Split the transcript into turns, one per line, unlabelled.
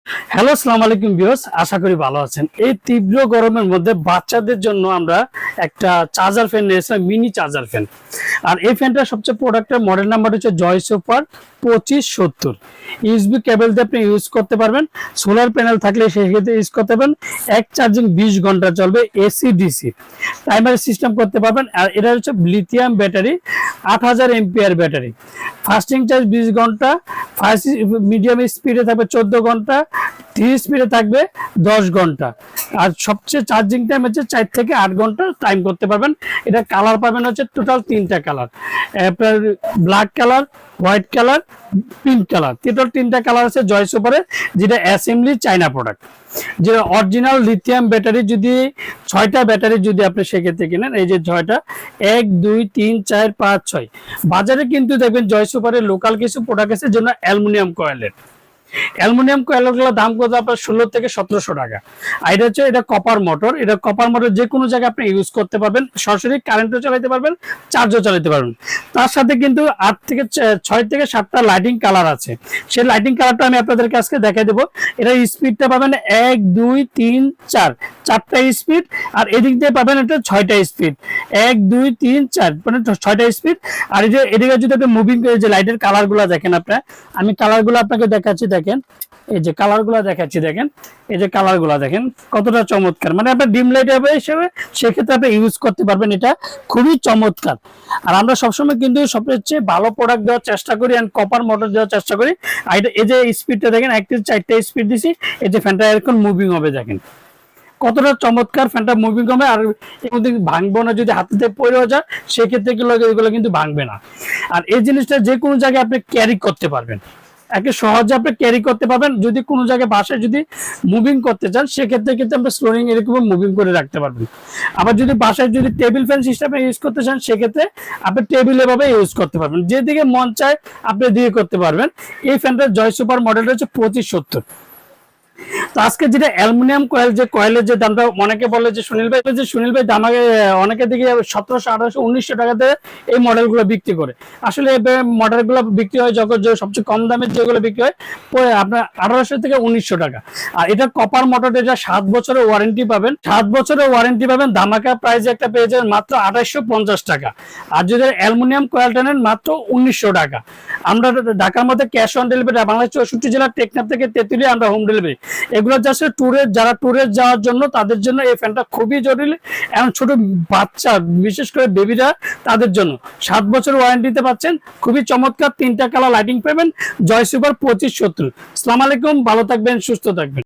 Hello, আসসালামু আলাইকুম viewers, আশা করি ভালো আছেন। এই তীব্র গরমের মধ্যে বাচ্চাদের জন্য আমরা একটা চার্জার ফ্যান নিয়েছিলাম, মিনি চার্জার ফ্যান। আর এই ফ্যানটা সবচেয়ে প্রোডাক্টের মডেল নাম্বার হচ্ছে জয় সুপার 2570। ইউএসবি কেবল দিয়ে আপনি ইউজ করতে পারবেন, সোলার প্যানেল থাকলে সেক্ষেত্রে ইউজ করতে পারবেন। এক চার্জিং 20 ঘন্টা চলবে, এসি ডিসি টাইমার সিস্টেম করতে পারবেন। আর এটা হচ্ছে lithium battery, 8000 MPR battery. Fasting charge 20 ঘন্টা, মিডিয়াম স্পিডে থাকবে 14 ঘন্টা, ধীর স্পিডে থাকবে 10 ঘন্টা। আর সবচেয়ে চার্জিং টাইম হচ্ছে 4 থেকে 8 ঘন্টা টাইম করতে পারবেন। এটা কালার পাবেন হচ্ছে টোটাল 3টা কালার, আপনার black colour, white colour, pink colour. Total 3টা কালার আছে জয় সুপারে, যেটা অ্যাসেম্বলি চাইনা প্রোডাক্ট। যে অরিজিনাল লিথিয়াম ব্যাটারি যদি 6টা ব্যাটারি যদি আপনি সেক্ষেত্রে কিনেন, এই যে 6টা 1 2 3 4 5 6। বাজারে কিন্তু দেখবেন জয় সুপারের লোকাল কিছু প্রোডাক্ট আছে যেন অ্যালুমিনিয়াম কয়েলের। অ্যালুমিনিয়াম কয়েলগুলোর দাম কত আপনার 16 থেকে 1700 টাকা। আর এটা হচ্ছে এটা কপার মোটর। এটা কপার মোটর যে কোনো জায়গায় আপনি ইউজ করতে পারবেন, সরাসরি কারেন্টও চালাতে পারবেন, চার্জও চালাতে পারবেন। তার সাথে কিন্তু 6 থেকে 7টা লাইটিং কালার আছে। সেই লাইটিং কালারটা আমি আপনাদেরকে আজকে দেখাই দেবো। এটা স্পিডটা পাবেন 1 2 3 4, 4টা স্পিড। আর এদিক দিয়ে পাবেন এটা 6টা স্পিড, 1 2 3 4, মানে 6টা স্পিড। আর এই যে এদিকে যদি আপনি মুভিং করে যে লাইটের কালারগুলো দেখেন, আমি কালারগুলো আপনাকে দেখাচ্ছি। দেখেন এই যে কালারগুলো দেখাচ্ছি, দেখেন এই যে কালারগুলো দেখেন কতটা চমৎকার। মানে আপনার ডিম লাইট হিসেবে সেক্ষেত্রে আপনি ইউজ করতে পারবেন, এটা খুবই চমৎকার। আর আমরা সবসময় কিন্তু সবচেয়ে ভালো প্রোডাক্ট দেওয়ার চেষ্টা করি, এন্ড কপার মোটর দেওয়ার চেষ্টা করি। আর এই যে স্পিডটা দেখেন, 1 থেকে 4টা স্পিড দিছি। এই যে ফ্যানটা এখন মুভিং হবে, দেখেন কতটা চমৎকার ফ্যানটা মুভিং হবে। আর এর মধ্যে ভাঙবো না, যদি হাতে পড়েও যায় সেক্ষেত্রে এগুলো কিন্তু ভাঙবে না। আর এই জিনিসটা যে কোনো জায়গায় আপনি ক্যারি করতে পারবেন, একে সহজে আপনি ক্যারি করতে পারবেন। যদি কোনো জায়গায় বাসায় যদি মুভিং করতে চান সেক্ষেত্রে কিন্তু আপনি স্লোরিং এরকম মুভিং করে রাখতে পারবেন। আবার যদি বাসায় যদি টেবিল ফ্যান সিস্টেমে ইউজ করতে চান সেক্ষেত্রে আপনি টেবিলে ভাবে ইউজ করতে পারবেন, যেদিকে মন চায় আপনি দিয়ে করতে পারবেন। এই ফ্যানটার জয় সুপার মডেলটা হচ্ছে 2570। তো আজকে যেটা অ্যালুমিনিয়াম কয়েল, যে কয়েলের যে দামটা অনেকে বলে যে সুনীল ভাই দাম আগে অনেকে দিকে 1700 1800 1900 টাকাতে এই মডেলগুলো বিক্রি করে। আসলে মডেলগুলো বিক্রি হয় যখন যে সবচেয়ে কম দামের যেগুলো বিক্রি হয় আপনার 1800 থেকে 1900 টাকা। আর এটা কপার মোটর, এটা 7 বছরের ওয়ারেন্টি পাবেন, 7 বছরের ওয়ারেন্টি পাবেন। ধামাকা প্রাইসে একটা পেয়ে যাবেন মাত্র 2850 টাকা। আর যদি অ্যালুমিনিয়াম কয়েলটা নেন মাত্র 1900 টাকা। আমরা ঢাকার মধ্যে ক্যাশ অন ডেলিভারি, বাংলাদেশ 64 জেলার টেকনাফ থেকে তেঁতুলিয়া আমরা হোম ডেলিভারি। এগুলো জাস্ট যারা ট্যুরে যাওয়ার জন্য তাদের জন্য এই ফ্যানটা খুবই জরুরি। এবং ছোট বাচ্চা, বিশেষ করে বেবিরা, তাদের জন্য 7 বছর ওয়ারেন্টিতে পাচ্ছেন। খুবই চমৎকার 3টা কালার লাইটিং পাবেন, জয় সুপার 2570। আসসালামু আলাইকুম, ভালো থাকবেন, সুস্থ থাকবেন।